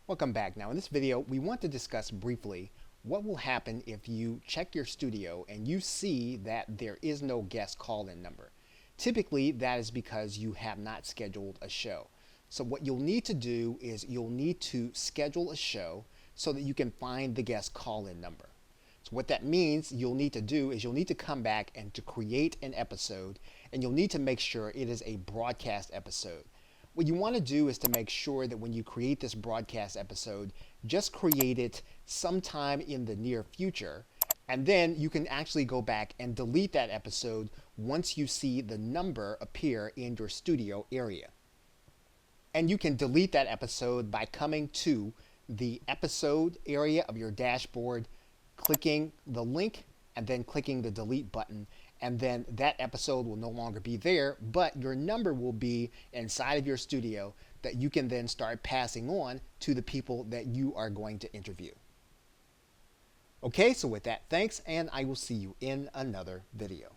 Welcome back. Now in this video we want to discuss briefly what will happen if you check your studio and you see that there is no guest call-in number. Typically that is because you have not scheduled a show. So what you'll need to do is you'll need to schedule a show so that you can find the guest call-in number. So what that means you'll need to do is you'll need to come back and to create an episode, and you'll need to make sure it is a broadcast episode. What you want to do is to make sure that when you create this broadcast episode, just create it sometime in the near future, and then you can actually go back and delete that episode once you see the number appear in your studio area. And you can delete that episode by coming to the episode area of your dashboard, clicking the link, and then clicking the delete button, and then that episode will no longer be there, but your number will be inside of your studio that you can then start passing on to the people that you are going to interview. Okay, so with that, thanks, and I will see you in another video.